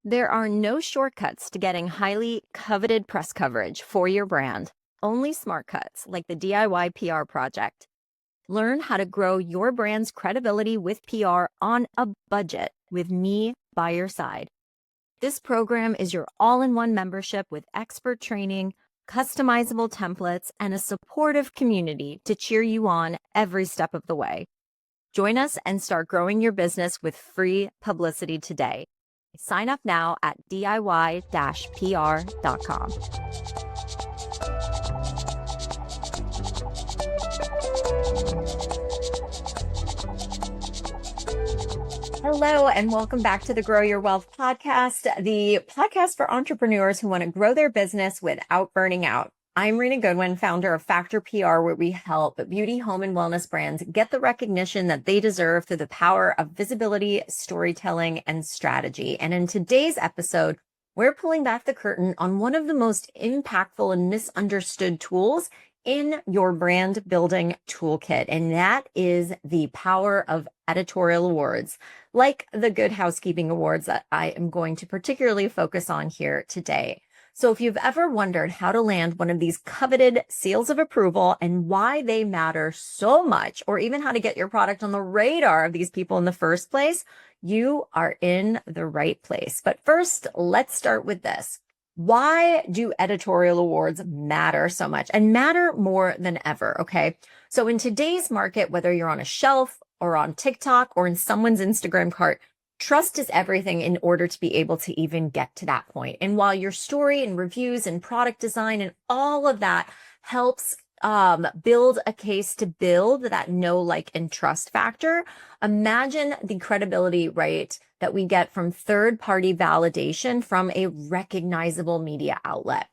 There are no shortcuts to getting highly coveted press coverage for your brand, only smart cuts like the DIY PR project. Learn how to grow your brand's credibility with PR on a budget with me by your side. This program is your all-in-one membership with expert training, customizable templates, and a supportive community to cheer you on every step of the way. Join us and start growing your business with free publicity today. Sign up now at diy-pr.com. Hello, and welcome back to the Grow Your Wealth podcast, the podcast for entrepreneurs who want to grow their business without burning out. I'm Rena Goodwin, founder of Factor PR, where we help beauty, home, and wellness brands get the recognition that they deserve through the power of visibility, storytelling, and strategy. And in today's episode, we're pulling back the curtain on one of the most impactful and misunderstood tools in your brand building toolkit, and that is the power of editorial awards, like the Good Housekeeping Awards that I am going to particularly focus on here today. So if you've ever wondered how to land one of these coveted seals of approval and why they matter so much, or even how to get your product on the radar of these people in the first place, you are in the right place. But first, let's start with this. Why do editorial awards matter so much and matter more than ever? Okay. So in today's market, whether you're on a shelf or on TikTok or in someone's Instagram cart, trust is everything in order to be able to even get to that point. And while your story and reviews and product design and all of that helps build a case to build that know, like, and trust factor, imagine the credibility, right, that we get from third-party validation from a recognizable media outlet.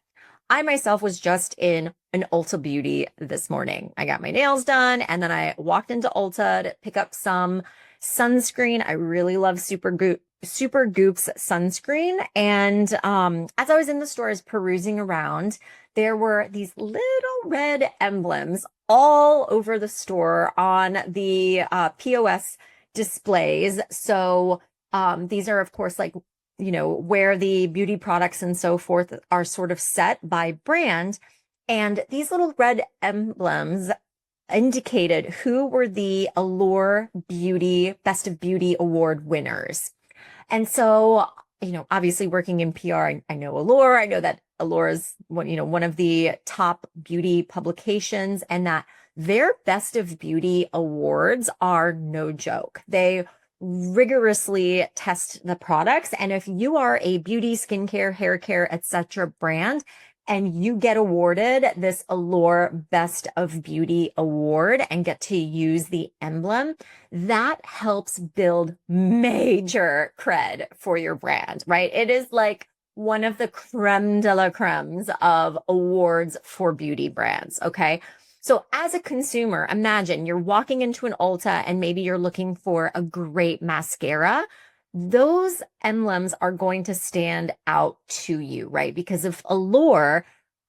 I myself was just in an Ulta Beauty this morning. I got my nails done, and then I walked into Ulta to pick up some sunscreen. I really love Supergoop's sunscreen. And as I was in the stores perusing around, there were these little red emblems all over the store on the POS displays. So these are, of course, like, you know, where the beauty products and so forth are sort of set by brand. And these little red emblems indicated who were the Allure Beauty Best of Beauty Award winners. And so, you know, obviously working in PR, I know Allure. I know that Allure is one of the top beauty publications, and that their Best of Beauty awards are no joke. They rigorously test the products. And if you are a beauty, skincare, hair care, etc. brand, and you get awarded this Allure Best of Beauty Award and get to use the emblem, that helps build major cred for your brand, right? It is like one of the creme de la cremes of awards for beauty brands, okay? So as a consumer, imagine you're walking into an Ulta and maybe you're looking for a great mascara. Those emblems are going to stand out to you, right? Because if Allure,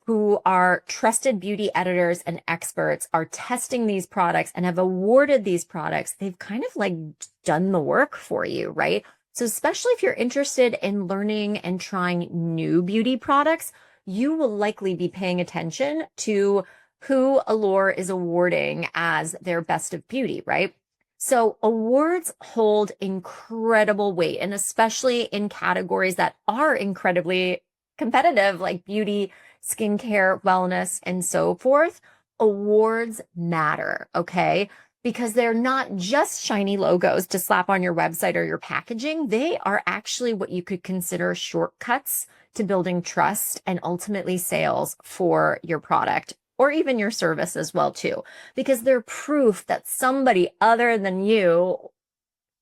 who are trusted beauty editors and experts, are testing these products and have awarded these products, they've kind of like done the work for you, right? So especially if you're interested in learning and trying new beauty products, you will likely be paying attention to who Allure is awarding as their best of beauty, right? So awards hold incredible weight, and especially in categories that are incredibly competitive, like beauty, skincare, wellness, and so forth. Awards matter, okay? Because they're not just shiny logos to slap on your website or your packaging. They are actually what you could consider shortcuts to building trust and ultimately sales for your product, or even your service as well too, because they're proof that somebody other than you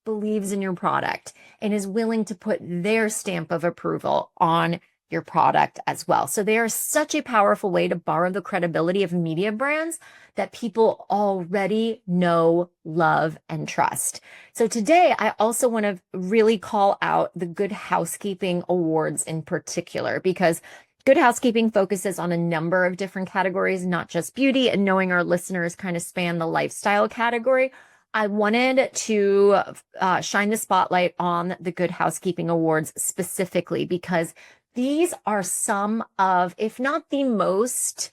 believes in your product and is willing to put their stamp of approval on your product as well. So they are such a powerful way to borrow the credibility of media brands that people already know, love, and trust. So today, I also want to really call out the Good Housekeeping Awards in particular, because Good Housekeeping focuses on a number of different categories, not just beauty, and knowing our listeners kind of span the lifestyle category, I wanted to shine the spotlight on the Good Housekeeping Awards specifically because these are some of, if not the most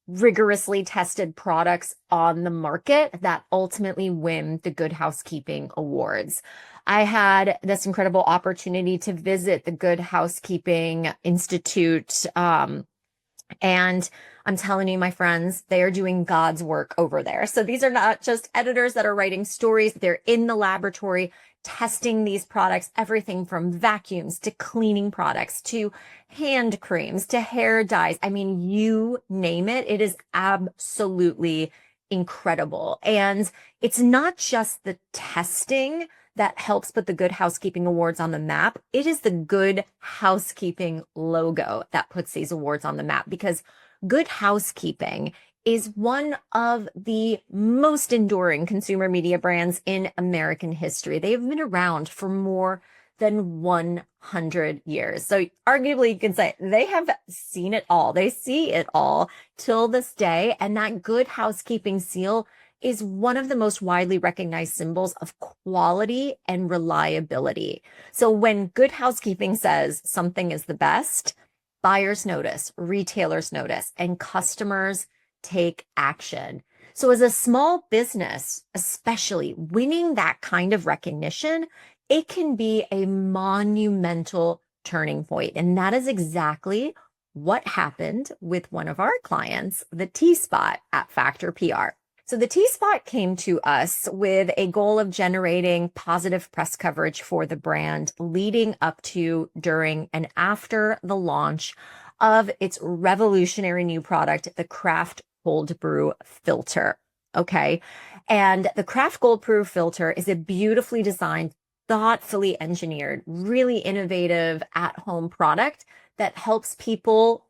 rigorously tested products on the market that ultimately win the Good Housekeeping Awards. I had this incredible opportunity to visit the Good Housekeeping Institute, and I'm telling you, my friends, they are doing God's work over there. So these are not just editors that are writing stories. They're in the laboratory testing these products, everything from vacuums to cleaning products to hand creams to hair dyes. I mean, you name it. It is absolutely incredible. And it's not just the testing that helps put the Good Housekeeping Awards on the map. It is the Good Housekeeping logo that puts these awards on the map because Good Housekeeping is one of the most enduring consumer media brands in American history. They have been around for more than 100 years. So arguably you can say they have seen it all. They see it all till this day. And that Good Housekeeping seal is one of the most widely recognized symbols of quality and reliability. So when Good Housekeeping says something is the best, buyers notice, retailers notice, and customers take action. So as a small business, especially winning that kind of recognition, it can be a monumental turning point. And that is exactly what happened with one of our clients, the T-Spot at Factor PR. So the T-Spot came to us with a goal of generating positive press coverage for the brand leading up to, during, and after the launch of its revolutionary new product, the Craft Cold Brew Filter. Okay. And the Craft Cold Brew Filter is a beautifully designed, thoughtfully engineered, really innovative at-home product that helps people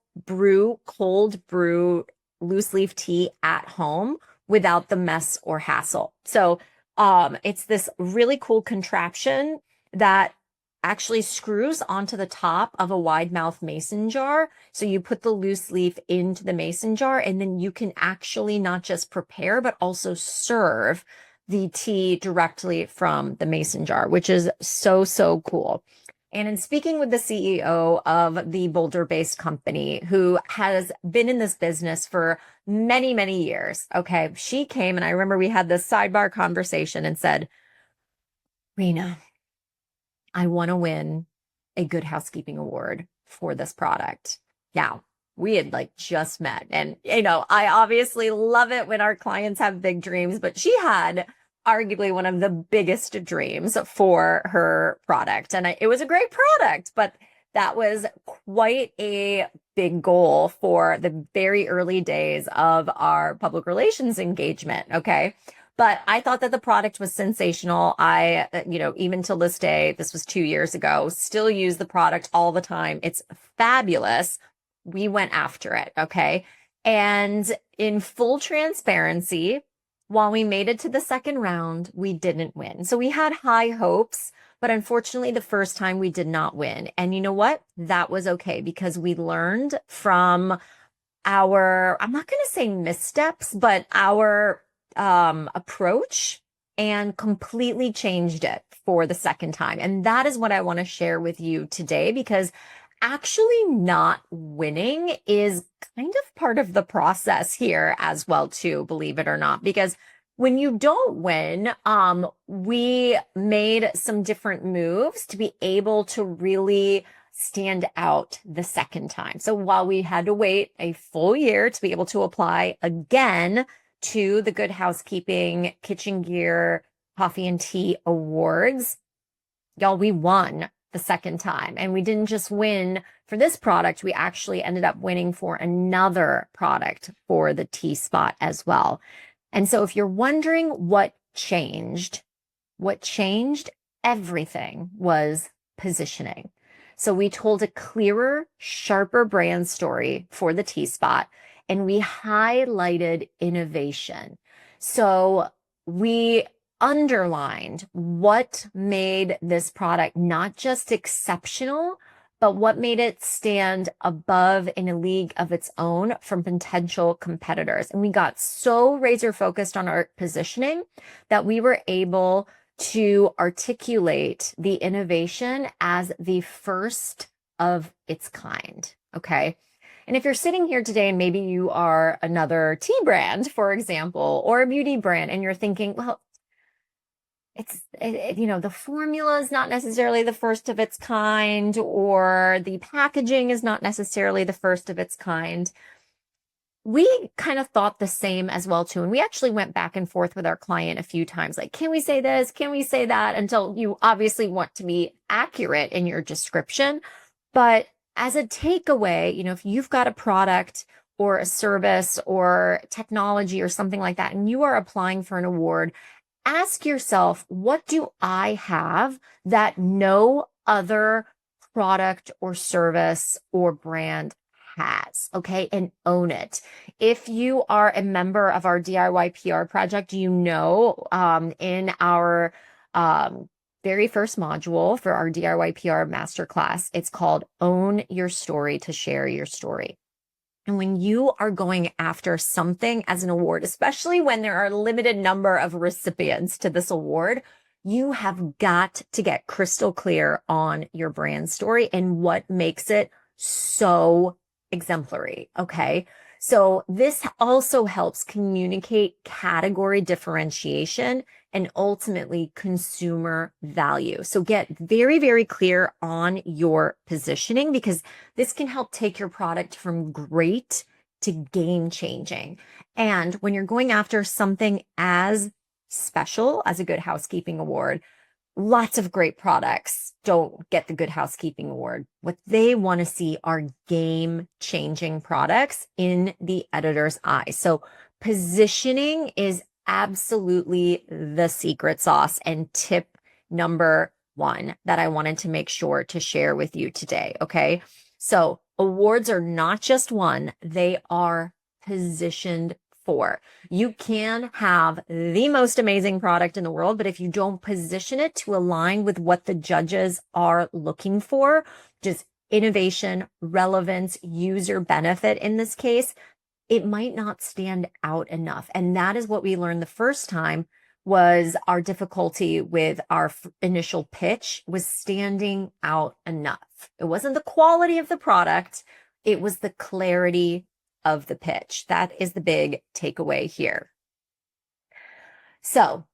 cold brew loose leaf tea at home without the mess or hassle. So it's this really cool contraption that actually screws onto the top of a wide mouth mason jar. So you put the loose leaf into the mason jar, and then you can actually not just prepare, but also serve the tea directly from the mason jar, which is so, so cool. And in speaking with the CEO of the Boulder-based company who has been in this business for many, many years, okay, she came and I remember we had this sidebar conversation and said, Rena, I want to win a Good Housekeeping Award for this product. Yeah, we had just met. And, I obviously love it when our clients have big dreams, but she had arguably one of the biggest dreams for her product. And it was a great product, but that was quite a big goal for the very early days of our public relations engagement. Okay. But I thought that the product was sensational. I, even till this day, this was 2 years ago, still use the product all the time. It's fabulous. We went after it. Okay. And in full transparency, while we made it to the second round, we didn't win. So we had high hopes, but unfortunately, the first time we did not win. And you know what? That was okay because we learned from our, I'm not going to say missteps, but our approach and completely changed it for the second time. And that is what I want to share with you today, because actually not winning is kind of part of the process here as well, too, believe it or not, because when you don't win, we made some different moves to be able to really stand out the second time. So while we had to wait a full year to be able to apply again to the Good Housekeeping Kitchen Gear Coffee and Tea Awards, y'all, we won the second time. And we didn't just win for this product, we actually ended up winning for another product for the T-Spot as well. And so if you're wondering what changed, everything was positioning. So we told a clearer, sharper brand story for the T-Spot, and we highlighted innovation. So we underlined what made this product not just exceptional, but what made it stand above in a league of its own from potential competitors. And we got so razor focused on our positioning that we were able to articulate the innovation as the first of its kind. Okay. And if you're sitting here today and maybe you are another tea brand, for example, or a beauty brand, and you're thinking, well, the formula is not necessarily the first of its kind, or the packaging is not necessarily the first of its kind. We kind of thought the same as well too. And we actually went back and forth with our client a few times, like, can we say this? Can we say that? Until you obviously want to be accurate in your description. But as a takeaway, if you've got a product or a service or technology or something like that, and you are applying for an award, ask yourself, what do I have that no other product or service or brand has? Okay. And own it. If you are a member of our DIY PR project, in our very first module for our DIY PR masterclass, it's called Own Your Story to Share Your Story. And when you are going after something as an award, especially when there are a limited number of recipients to this award, you have got to get crystal clear on your brand story and what makes it so exemplary. Okay. So this also helps communicate category differentiation and ultimately consumer value. So get very, very clear on your positioning, because this can help take your product from great to game changing. And when you're going after something as special as a Good Housekeeping Award, lots of great products don't get the Good Housekeeping Award. What they want to see are game-changing products in the editor's eye. So positioning is absolutely the secret sauce and tip number one that I wanted to make sure to share with you today. Okay. So awards are not just won, they are positioned for. You can have the most amazing product in the world, but if you don't position it to align with what the judges are looking for, just innovation, relevance, user benefit in this case, it might not stand out enough. And that is what we learned the first time, was our difficulty with our initial pitch was standing out enough. It wasn't the quality of the product, it was the clarity of the pitch. That is the big takeaway here. So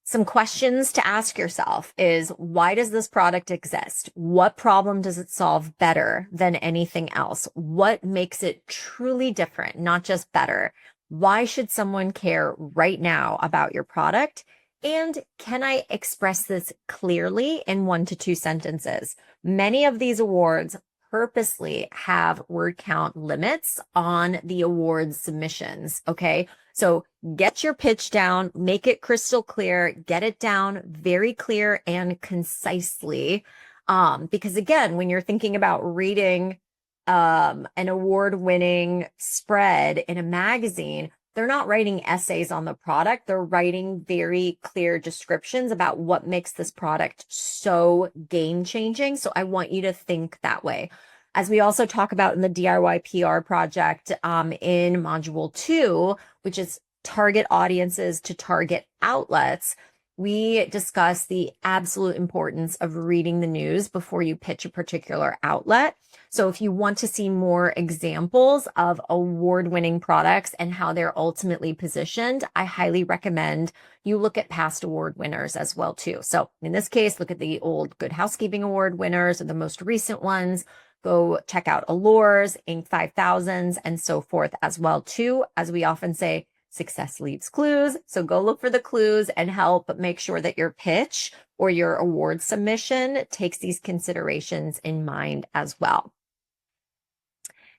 some questions to ask yourself is, why does this product exist? What problem does it solve better than anything else? What makes it truly different, not just better? Why should someone care right now about your product? And can I express this clearly in 1 to 2 sentences? Many of these awards purposely have word count limits on the award submissions. Okay. So get your pitch down, make it crystal clear, get it down very clear and concisely. Because again, when you're thinking about reading an award-winning spread in a magazine, they're not writing essays on the product. They're writing very clear descriptions about what makes this product so game-changing. So I want you to think that way. As we also talk about in the DIY PR project in Module 2, which is target audiences to target outlets, we discuss the absolute importance of reading the news before you pitch a particular outlet. So if you want to see more examples of award-winning products and how they're ultimately positioned, I highly recommend you look at past award winners as well too. So in this case, look at the old Good Housekeeping Award winners or the most recent ones. Go check out Allure's, Inc. 5000s, and so forth as well too. As we often say, success leaves clues. So go look for the clues and help make sure that your pitch or your award submission takes these considerations in mind as well.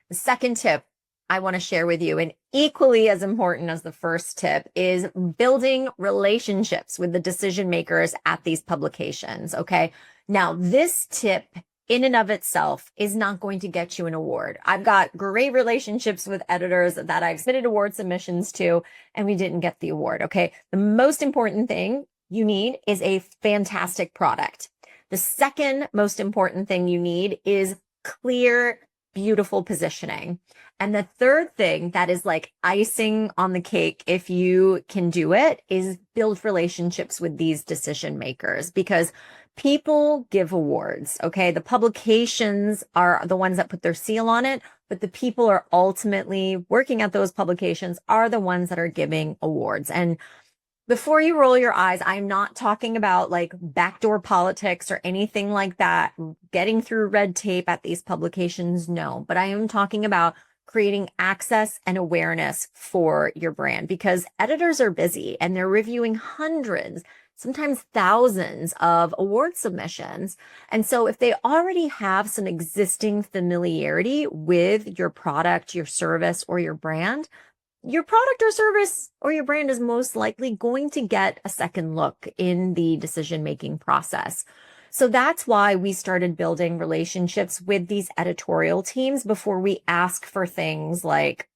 The second tip I want to share with you, and equally as important as the first tip, is building relationships with the decision makers at these publications. Okay. Now, this tip in and of itself is not going to get you an award. I've got great relationships with editors that I've submitted award submissions to, and we didn't get the award. Okay. The most important thing you need is a fantastic product. The second most important thing you need is clear, beautiful positioning. And the third thing that is like icing on the cake, if you can do it, is build relationships with these decision makers, because people give awards. Okay. The publications are the ones that put their seal on it, but the people are ultimately working at those publications are the ones that are giving awards. And before you roll your eyes, I'm not talking about like backdoor politics or anything like that, getting through red tape at these publications. No, but I am talking about creating access and awareness for your brand, because editors are busy and they're reviewing hundreds, sometimes thousands of award submissions. And so if they already have some existing familiarity with your product, your service, or your brand, your product or service or your brand is most likely going to get a second look in the decision-making process. So that's why we started building relationships with these editorial teams before we ask for things like,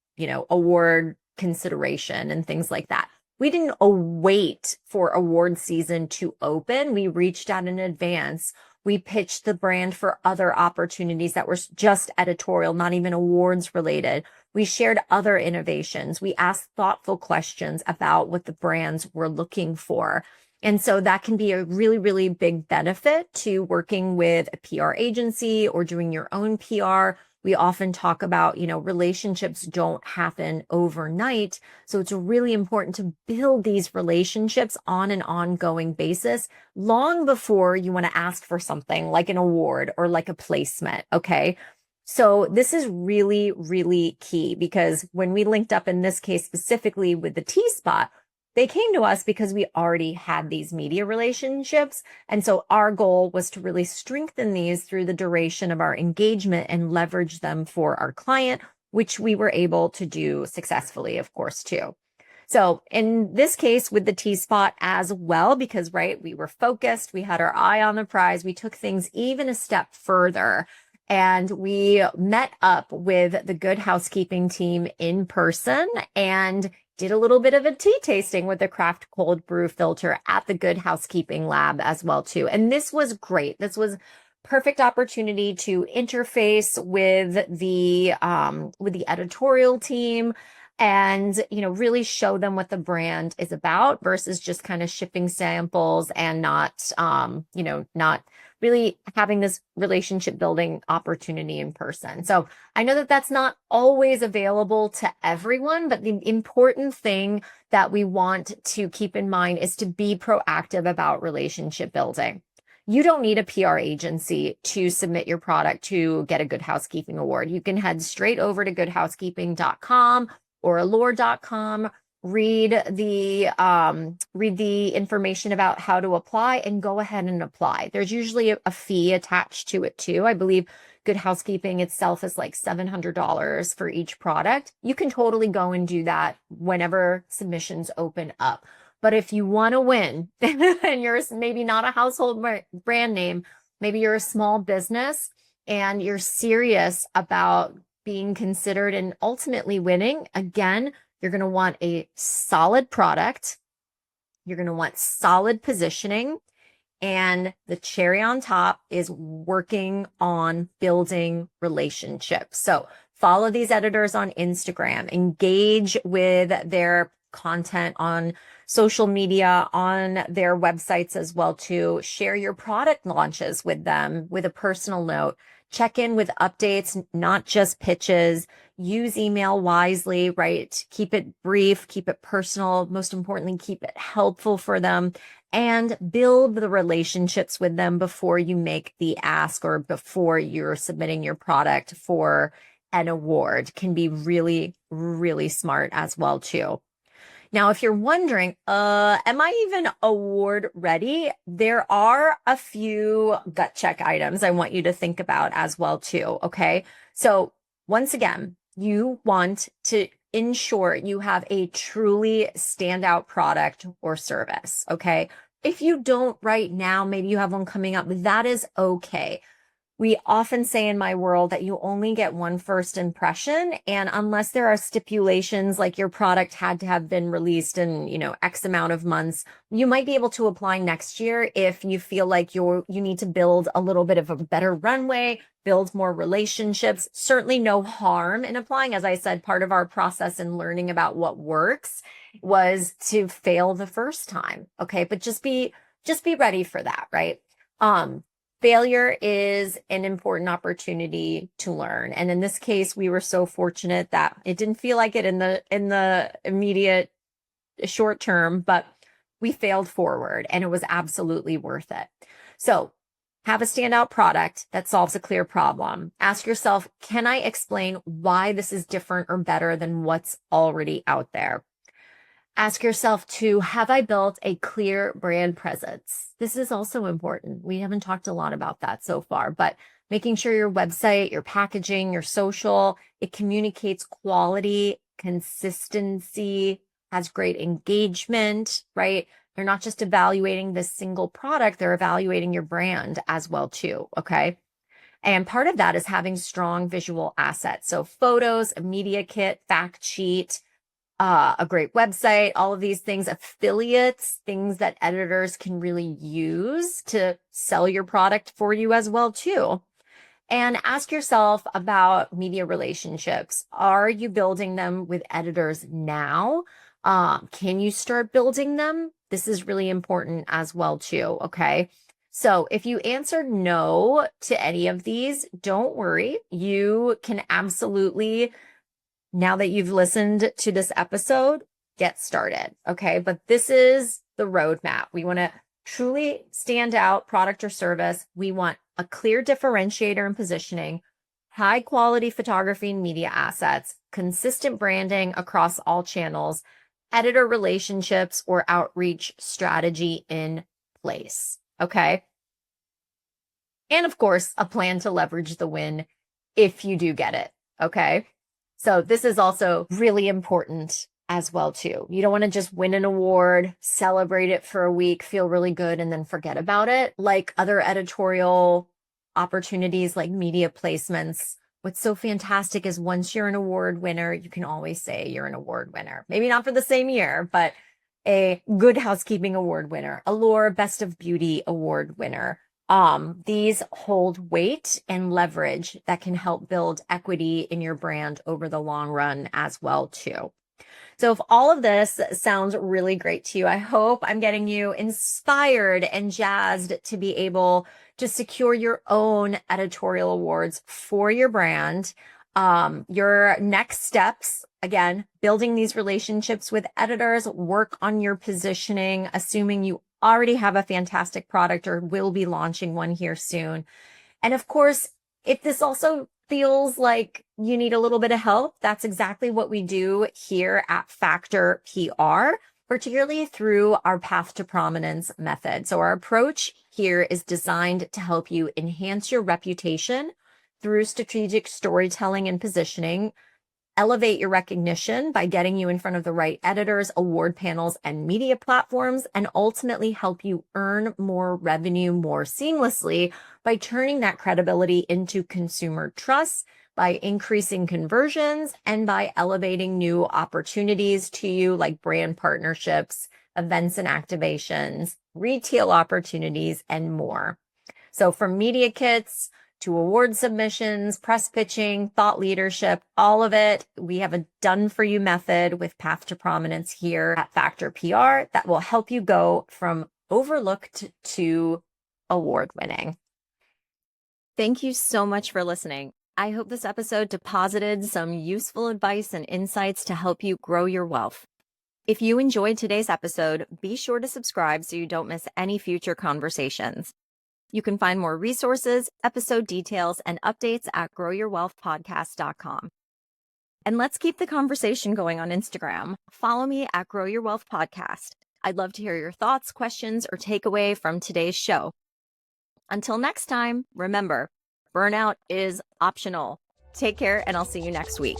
award consideration and things like that. We didn't wait for award season to open. We reached out in advance. We pitched the brand for other opportunities that were just editorial, not even awards related. We shared other innovations. We asked thoughtful questions about what the brands were looking for. And so that can be a really, really big benefit to working with a PR agency or doing your own PR. We often talk about, relationships don't happen overnight. So it's really important to build these relationships on an ongoing basis long before you want to ask for something like an award or like a placement. Okay. So this is really, really key, because when we linked up in this case specifically with the T-Spot, they came to us because we already had these media relationships. And so our goal was to really strengthen these through the duration of our engagement and leverage them for our client, which we were able to do successfully, of course, too. So in this case with the T-Spot as well, because, right, we were focused, we had our eye on the prize, we took things even a step further. And we met up with the Good Housekeeping team in person and did a little bit of a tea tasting with the craft cold brew filter at the Good Housekeeping lab as well too. And this was great. This was perfect opportunity to interface with the editorial team and, really show them what the brand is about versus just kind of shipping samples and not really having this relationship building opportunity in person. So I know that that's not always available to everyone, but the important thing that we want to keep in mind is to be proactive about relationship building. You don't need a PR agency to submit your product to get a Good Housekeeping Award. You can head straight over to goodhousekeeping.com or allure.com, read the information about how to apply and go ahead and apply. There's usually a fee attached to it too. I believe Good Housekeeping itself is like $700 for each product. You can totally go and do that whenever submissions open up. But if you want to win and you're maybe not a household brand name, maybe you're a small business and you're serious about being considered and ultimately winning, again, you're going to want a solid product. You're going to want solid positioning. And the cherry on top is working on building relationships. So follow these editors on Instagram, engage with their content on social media, on their websites as well too. Share your product launches with them with a personal note. Check in with updates, not just pitches. Use email wisely, right? Keep it brief, keep it personal. Most importantly, keep it helpful for them and build the relationships with them before you make the ask or before you're submitting your product for an award. Can be really, really smart as well too. Now, if you're wondering, am I even award ready? There are a few gut check items I want you to think about as well too, okay? So once again, you want to ensure you have a truly standout product or service, okay? If you don't right now, maybe you have one coming up, that is okay. We often say in my world that you only get one first impression. And unless there are stipulations like your product had to have been released in, X amount of months, you might be able to apply next year if you feel like you need to build a little bit of a better runway, build more relationships. Certainly no harm in applying. As I said, part of our process in learning about what works was to fail the first time. Okay. But just be ready for that, right? Failure is an important opportunity to learn. And in this case, we were so fortunate that it didn't feel like it in the immediate short term, but we failed forward and it was absolutely worth it. So have a standout product that solves a clear problem. Ask yourself, can I explain why this is different or better than what's already out there? Ask yourself too, have I built a clear brand presence? This is also important. We haven't talked a lot about that so far, but making sure your website, your packaging, your social, it communicates quality, consistency, has great engagement, right? They're not just evaluating this single product, they're evaluating your brand as well too, okay? And part of that is having strong visual assets. So photos, a media kit, fact sheet, a great website, all of these things, affiliates, things that editors can really use to sell your product for you as well too. And ask yourself about media relationships. Are you building them with editors now? Can you start building them? This is really important as well too, okay? So if you answered no to any of these, don't worry. You can absolutely, now that you've listened to this episode, get started, okay? But this is the roadmap. We want to truly stand out product or service. We want a clear differentiator and positioning, high quality photography and media assets, consistent branding across all channels, editor relationships or outreach strategy in place, okay? And of course, a plan to leverage the win if you do get it, okay? So this is also really important as well too. You don't want to just win an award, celebrate it for a week, feel really good, and then forget about it. Like other editorial opportunities like media placements, what's so fantastic is once you're an award winner, you can always say you're an award winner. Maybe not for the same year, but a Good Housekeeping Award winner, a Allure Best of Beauty Award winner. These hold weight and leverage that can help build equity in your brand over the long run as well too. So if all of this sounds really great to you, I hope I'm getting you inspired and jazzed to be able to secure your own editorial awards for your brand. Your next steps, again, building these relationships with editors, work on your positioning, assuming you already have a fantastic product or will be launching one here soon. And of course, if this also feels like you need a little bit of help, that's exactly what we do here at Factor PR, particularly through our Path to Prominence method. So our approach here is designed to help you enhance your reputation through strategic storytelling and positioning, elevate your recognition by getting you in front of the right editors, award panels, and media platforms, and ultimately help you earn more revenue more seamlessly by turning that credibility into consumer trust, by increasing conversions, and by elevating new opportunities to you like brand partnerships, events and activations, retail opportunities, and more. So from media kits to award submissions, press pitching, thought leadership, all of it. We have a done for you method with Path to Prominence here at Factor PR that will help you go from overlooked to award winning. Thank you so much for listening. I hope this episode deposited some useful advice and insights to help you grow your wealth. If you enjoyed today's episode, be sure to subscribe so you don't miss any future conversations. You can find more resources, episode details, and updates at growyourwealthpodcast.com. And let's keep the conversation going on Instagram. Follow me at Grow Your Wealth Podcast. I'd love to hear your thoughts, questions, or takeaway from today's show. Until next time, remember, burnout is optional. Take care, and I'll see you next week.